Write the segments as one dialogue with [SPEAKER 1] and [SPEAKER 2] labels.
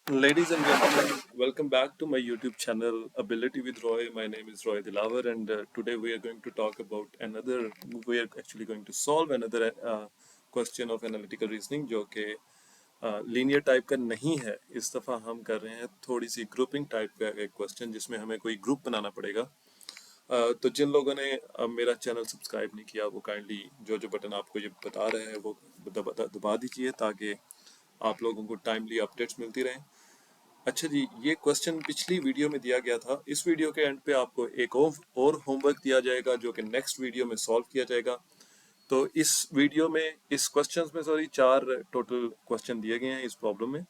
[SPEAKER 1] Ladies and gentlemen, welcome back to my YouTube channel Ability with Roy. My name is Roy Dilavar, and today we are going to talk about another. We are actually going to solve another question of analytical reasoning, जो कि linear type का नहीं है. इस दफ़ा हम कर रहे हैं थोड़ी सी ग्रुपिंग टाइप का एक क्वेश्चन जिसमें हमें कोई ग्रुप बनाना पड़ेगा. तो जिन लोगों ने मेरा चैनल सब्सक्राइब नहीं किया वो काइंडली जो जो बटन आपको ये बता रहे हैं वो दबा दीजिए ताकि आप लोगों को टाइमली अपडेट्स मिलती रहें. अच्छा जी, ये क्वेश्चन पिछली वीडियो में दिया गया था. इस वीडियो के एंड पे आपको एक और होमवर्क दिया जाएगा जो कि नेक्स्ट वीडियो में सॉल्व किया जाएगा. तो इस वीडियो में इस क्वेश्चंस में सॉरी 4 टोटल क्वेश्चन दिए गए हैं इस प्रॉब्लम में,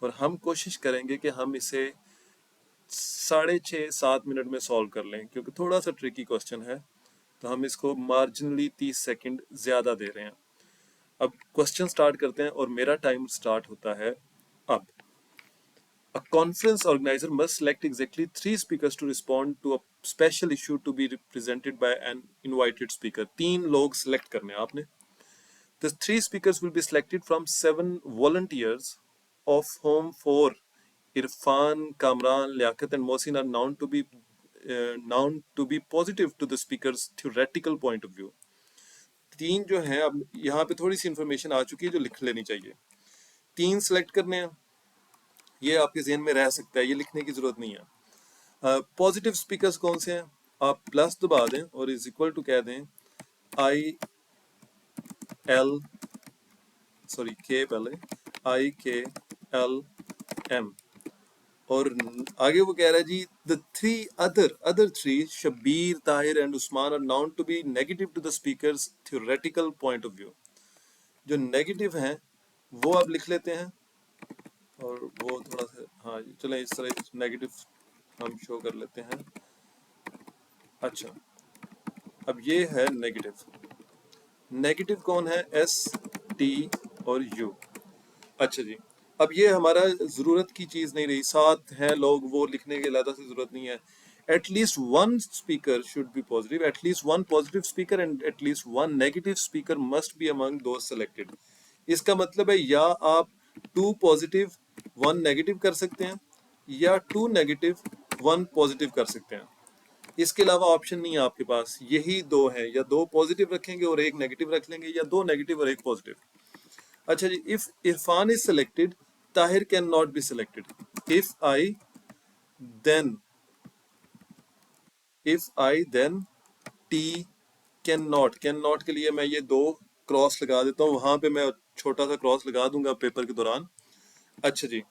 [SPEAKER 1] और हम कोशिश करेंगे कि हम इसे 6.5-7 मिनट में सॉल्व कर लें क्योंकि थोड़ा सा ट्रिकी क्वेश्चन है. तो हम इसको मार्जिनली 30 सेकंड ज़्यादा दे रहे हैं. अब क्वेश्चन स्टार्ट करते हैं और मेरा टाइम स्टार्ट होता है अब. A conference organizer must select exactly 3 speakers to respond to a special issue to be presented by an invited speaker. 3 लोग select करने हैं आपने. The 3 speakers will be selected from 7 volunteers, of whom 4, Irfan, Kamran, Liaquat, and Mohsin, are known to be positive to the speaker's theoretical point of view. 3 जो हैं, अब यहाँ पे थोड़ी सी इंफॉर्मेशन आ चुकी है जो लिख लेनी चाहिए. 3 सेलेक्ट करने हैं, ये आपके जेहन में रह सकता है, ये लिखने की जरूरत नहीं है. पॉजिटिव स्पीकर्स कौन से हैं? आप प्लस दबा दें और इज इक्वल टू कह दें आई एल सॉरी के, पहले IKLM, और आगे वो कह रहा है जी the other three Shabbir, Tahir and Usman are known to be negative to the speakers theoretical point of view. जो नेगेटिव हैं वो आप लिख लेते हैं, और वो थोड़ा सा, हाँ चलें इस तरह नेगेटिव हम शो कर लेते हैं. अच्छा, अब ये है नेगेटिव. नेगेटिव कौन है? ST और U. अच्छा जी, अब ये हमारा ज़रूरत की चीज़ नहीं रही. 7 हैं लोग, वो लिखने की ज़्यादा से ज़रूरत नहीं है. At least 1 speaker should be positive, at least 1 positive speaker and at least 1 negative speaker must be among those selected. इसका मतलब है या आप 2 पॉजिटिव 1 नेगेटिव कर सकते हैं, या 2 नेगेटिव 1 पॉजिटिव कर सकते हैं. इसके अलावा ऑप्शन नहीं है आपके पास. यही 2 हैं, या 2 पॉजिटिव रखेंगे और 1 नेगेटिव रख लेंगे, या 2 नेगेटिव और 1 पॉजिटिव. अच्छा जी, if Irfan is selected, Tahir can not be selected. Then if I then T can not के लिए मैं ये 2 क्रॉस लगा देता हूँ. वहां पे मैं छोटा सा क्रॉस लगा दूंगा पेपर के दौरान. अच्छा जी,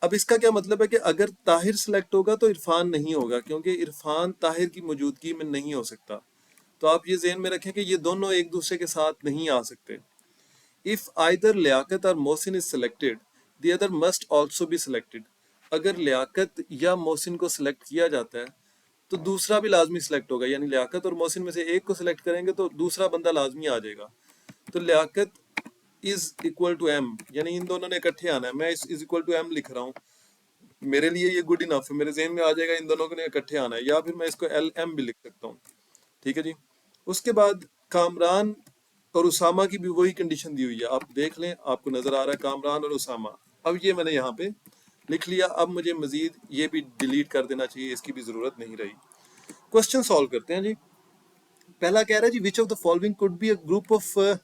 [SPEAKER 1] अब इसका क्या मतलब है कि अगर ताहिर सेलेक्ट होगा तो इरफान नहीं होगा, क्योंकि इरफान ताहिर की मौजूदगी में नहीं हो सकता. तो आप ये ज़हन में रखें कि ये दोनों एक दूसरे के साथ नहीं आ सकते. इफ आइदर लियाकत और Mohsin is selected, the other must also be selected. अगर लियाकत या मोहसिन को सिलेक्ट किया जाता है तो दूसरा भी लाजमी सिलेक्ट होगा. यानी लियाकत और मोहसिन में से एक को सिलेक्ट करेंगे तो दूसरा बंदा लाजमी आ जाएगा. तो Liaquat is equal to M, यानी इन दोनों ने इकट्ठे आना है. मैं इज इक्वल टू एम लिख रहा हूँ, मेरे लिए ये गुड इनफ है. मेरे जेहन में आ जाएगा इन दोनों ने इकट्ठे आना है, या फिर मैं इसको LM भी लिख सकता हूँ. ठीक है जी. उसके बाद कामरान और उसामा की भी वही कंडीशन दी हुई है. आप देख लें, आपको नजर आ रहा है कामरान और उसामा. अब ये मैंने यहाँ पे लिख लिया. अब मुझे मजीद ये भी डिलीट कर देना चाहिए, इसकी भी जरूरत नहीं रही. क्वेश्चन सॉल्व करते हैं जी. पहला कह रहा है जी which of the following could be a group of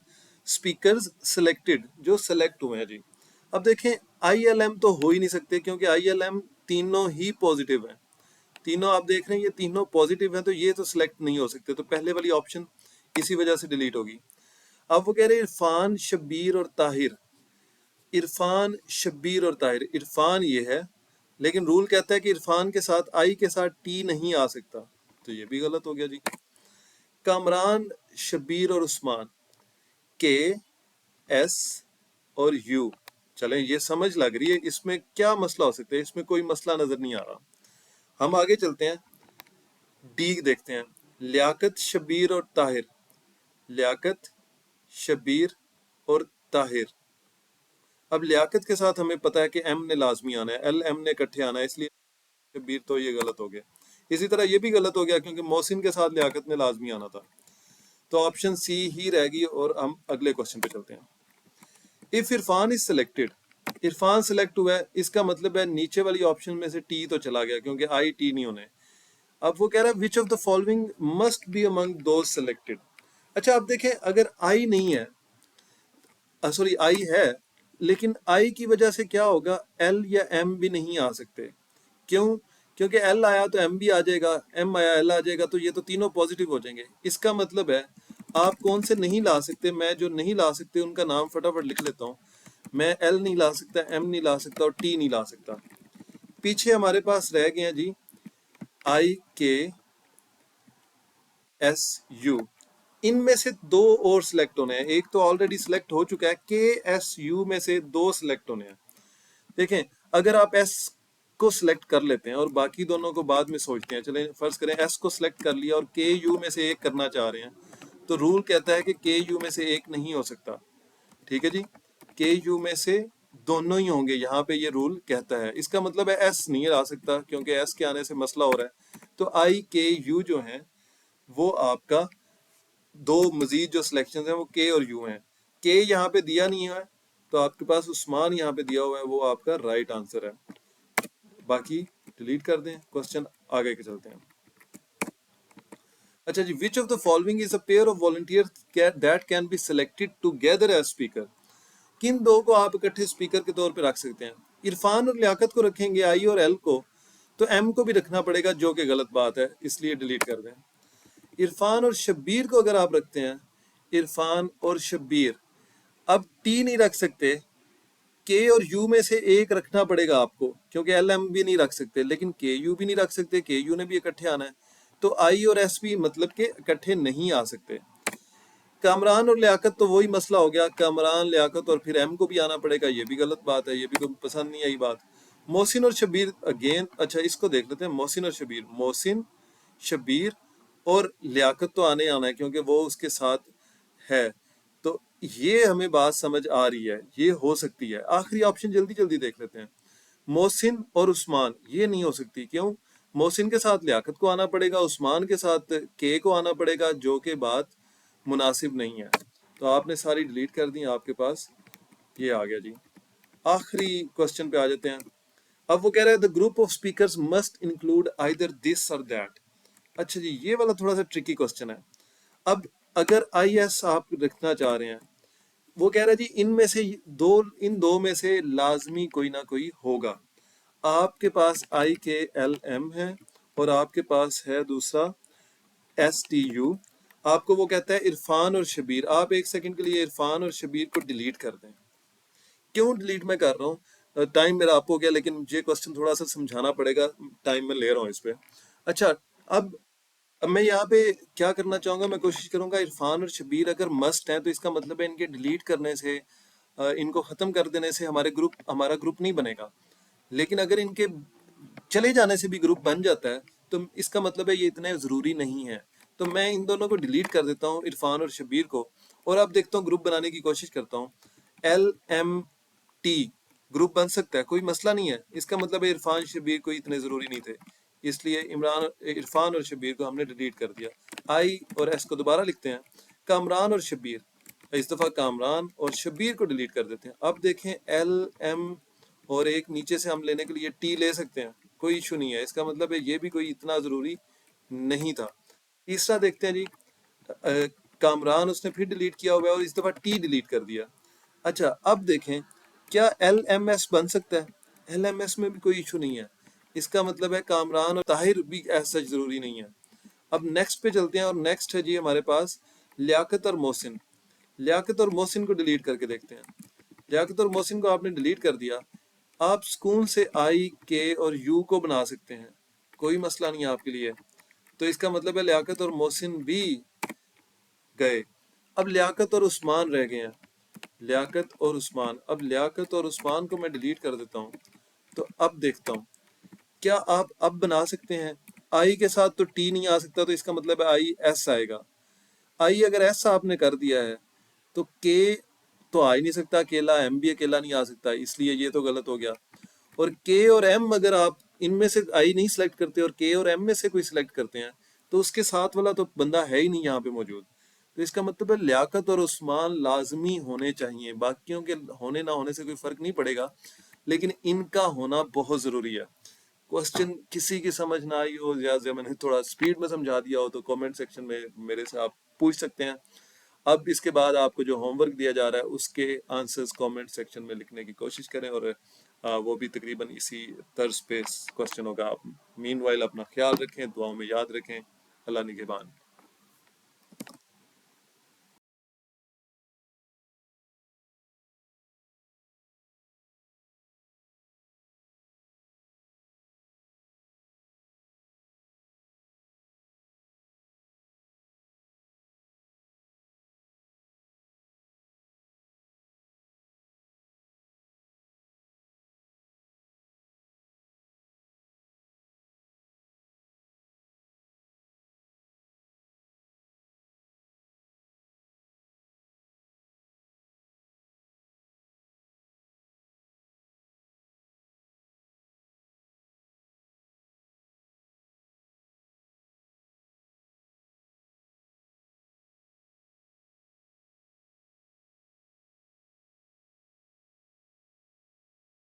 [SPEAKER 1] speakers selected, जो सेलेक्ट हुए हैं जी. अब देखें, ILM तो हो ही नहीं सकते क्योंकि ILM तीनों ही पॉजिटिव हैं. तीनों आप देख रहे हैं ये तीनों पॉजिटिव हैं, तो ये तो सिलेक्ट नहीं हो सकते. तो पहले वाली ऑप्शन इसी वजह से डिलीट होगी. अब वो कह रहे हैं इरफान, शब्बीर और ताहिर. इरफान, शब्बीर और ताहिर. इरफान ये है, लेकिन रूल कहता है कि इरफान के साथ आई के साथ टी नहीं आ सकता, तो ये भी गलत हो गया जी. कामरान, शब्बीर और उस्मान, KS और U. चलें, ये समझ लग रही है. इसमें क्या मसला हो सकता है? इसमें कोई मसला नजर नहीं आ रहा. हम आगे चलते हैं, डी देखते हैं. लियाकत, शब्बीर और ताहिर. लियाकत, शब्बीर और ताहिर. अब लियाकत के साथ हमें पता है कि M ने लाजमी आना है, LM ने इकट्ठे आना है, इसलिए शब्बीर तो ये गलत हो गया. इसी तरह ये भी गलत हो गया क्योंकि मोहसिन के साथ लियाकत ने लाजमी आना था. तो ऑप्शन C ही रहेगी, और हम अगले क्वेश्चन पे चलते हैं. If Irfan is selected, Irfan select हुआ है, इसका मतलब है नीचे वाली ऑप्शन में से टी तो चला गया क्योंकि आई टी नहीं होने। अब वो कह रहा है विच of the following must be among those selected. अच्छा आप देखें, अगर आई नहीं है, सॉरी आई है, लेकिन आई की वजह से क्या होगा, एल या एम भी नहीं आ सकते। क्यों? क्योंकि एल आया तो एम भी आ जाएगा, एम आया एल आ जाएगा, तो ये तो तीनों पॉजिटिव हो जाएंगे। इसका मतलब है आप कौन से नहीं ला सकते, मैं जो नहीं ला सकते उनका नाम फटाफट लिख लेता हूँ। मैं एल नहीं ला सकता, एम नहीं ला सकता और टी नहीं ला सकता। पीछे हमारे पास रह गए हैं जी आई के एस यू। इनमें से दो और सिलेक्ट होने हैं, एक तो ऑलरेडी सिलेक्ट हो चुका है, के एस यू में से दो सिलेक्ट होने हैं। देखें, अगर आप एस को सिलेक्ट कर लेते हैं और बाकी दोनों को बाद में सोचते हैं, चलें फर्ज करें एस को सिलेक्ट कर लिया और के यू में से एक करना चाह रहे हैं, तो रूल कहता है कि के यू में से एक नहीं हो सकता। ठीक है जी, के यू में से दोनों ही होंगे, यहाँ पे ये रूल कहता है। इसका मतलब है एस नहीं आ सकता क्योंकि एस के आने से मसला हो रहा है। तो आई के यू जो है वो आपका दो मजीद जो सिलेक्शन हैं वो के और यू हैं। के यहाँ पे दिया नहीं है तो आपके पास उस्मान यहाँ पे दिया हुआ है, वो आपका राइट आंसर है। बाकी डिलीट कर दें, क्वेश्चन आगे के चलते हैं। अच्छा जी, which of the following is a pair of volunteer that can be selected together as speaker. किन दो को आप इकट्ठे स्पीकर के तौर पे रख सकते हैं? इरफान और लियाकत को रखेंगे, आई और एल को, तो एम को भी रखना पड़ेगा, जो कि गलत बात है, इसलिए डिलीट कर दें। इरफान और शब्बीर को अगर आप रखते हैं, इरफान और शब्बीर, अब टी नहीं रख सकते, के और यू में से एक रखना पड़ेगा आपको, क्योंकि एल एम भी नहीं रख सकते, लेकिन के यू भी नहीं रख सकते, के यू ने भी इकट्ठे आना है, तो आई और एस भी मतलब के इकट्ठे नहीं आ सकते। कामरान और लियाकत तो वही मसला हो गया, कामरान लियाकत और फिर एम को भी आना पड़ेगा, ये भी गलत बात है, ये भी कोई पसंद नहीं आई बात। मोहसिन और शबीर अगेन, अच्छा इसको देख लेते हैं, मोहसिन और शबीर, मोहसिन शबीर और लियाकत तो आने आना है क्योंकि वो उसके साथ है, तो ये हमें बात समझ आ रही है, ये हो सकती है। आखिरी ऑप्शन जल्दी जल्दी देख लेते हैं, मोहसिन और उस्मान, ये नहीं हो सकती। क्यों? मोहसिन के साथ लियाकत को आना पड़ेगा, उस्मान के साथ के को आना पड़ेगा, जो कि बात मुनासिब नहीं है। तो आपने सारी डिलीट कर दी, आपके पास ये आ गया जी। आखिरी क्वेश्चन पे आ जाते हैं। अब वो कह रहे हैं the group of speakers must include either this और दैट। अच्छा जी, ये वाला थोड़ा सा ट्रिकी क्वेश्चन है। अब अगर आई एस आप रखना चाह रहे हैं, वो कह रहा है जी इनमें से दो, इन दो में से लाजमी कोई ना कोई होगा। आपके पास आई के एल एम है और आपके पास है दूसरा एस टी यू। आपको वो कहता है इरफान और शबीर, आप एक सेकंड के लिए इरफान और शबीर को डिलीट कर दें। क्यों डिलीट मैं कर रहा हूँ, टाइम मेरा आप हो गया, लेकिन मुझे क्वेश्चन थोड़ा सा समझाना पड़ेगा, टाइम मैं ले रहा हूँ इस पे। अच्छा, अब अब मैं यहाँ पे क्या करना चाहूंगा, मैं कोशिश करूंगा इरफान और शबीर अगर मस्ट हैं तो इसका मतलब है इनके डिलीट करने से, इनको खत्म कर देने से हमारा ग्रुप नहीं बनेगा। लेकिन अगर इनके चले जाने से भी ग्रुप बन जाता है तो इसका मतलब है ये इतने जरूरी नहीं है। तो मैं इन दोनों को डिलीट कर देता हूँ, इरफान और शबीर को, और अब देखता हूँ ग्रुप बनाने की कोशिश करता हूँ। एल एम टी ग्रुप बन सकता है, कोई मसला नहीं है। इसका मतलब है इरफान शबीर कोई इतने जरूरी नहीं थे, इसलिए इरफान और शबीर को हमने डिलीट कर दिया। आई और एस को दोबारा लिखते हैं, कामरान और शबीर, इस दफा कामरान और शबीर को डिलीट कर देते हैं। अब देखें एल एम और एक नीचे से हम लेने के लिए टी ले सकते हैं, कोई इशू नहीं है। इसका मतलब है ये भी कोई इतना जरूरी नहीं था। तीसरा देखते हैं जी, कामरान उसने फिर डिलीट किया हुआ है और इस दफा टी डिलीट कर दिया। अच्छा अब देखें, क्या एल एम एस बन सकता है? एल एम एस में भी कोई इशू नहीं है। इसका मतलब है कामरान और ताहिर भी ऐसा जरूरी नहीं है। अब नेक्स्ट पे चलते हैं और नेक्स्ट है जी हमारे पास लियाकत और मोहसिन। लियाकत और मोहसिन को डिलीट करके देखते हैं। लियाकत और मोहसिन को आपने डिलीट कर दिया, आप सुकून से आई के और यू को बना सकते हैं, कोई मसला नहीं है आपके लिए। तो इसका मतलब है लियाकत और मोहसिन भी गए। अब लियाकत और उस्मान रह गए हैं, लियाकत और उस्मान। अब लियाकत और उस्मान को मैं डिलीट कर देता हूँ। तो अब देखता हूँ क्या आप अब बना सकते हैं। आई के साथ तो टी नहीं आ सकता, तो इसका मतलब है आई एस आएगा। आई अगर एस आपने कर दिया है तो के तो आ ही नहीं सकता अकेला, एम भी अकेला नहीं आ सकता, इसलिए ये तो गलत हो गया। और के और एम अगर आप इनमें से आई नहीं सिलेक्ट करते और के और एम में से कोई सिलेक्ट करते हैं तो उसके साथ वाला तो बंदा है ही नहीं यहाँ पे मौजूद। तो इसका मतलब है लियाकत और उस्मान लाजमी होने चाहिए, बाकियों के होने ना होने से कोई फर्क नहीं पड़ेगा, लेकिन इनका होना बहुत जरूरी है। क्वेश्चन किसी की समझ ना आई हो या मैंने थोड़ा स्पीड में समझा दिया हो तो कमेंट सेक्शन में मेरे से आप पूछ सकते हैं। अब इसके बाद आपको जो होमवर्क दिया जा रहा है उसके आंसर्स कमेंट सेक्शन में लिखने की कोशिश करें, और वो भी तकरीबन इसी तर्ज पे क्वेश्चन होगा। आप मीनवाइल अपना ख्याल रखें, दुआओं में याद रखें। अल्लाह निगहबान।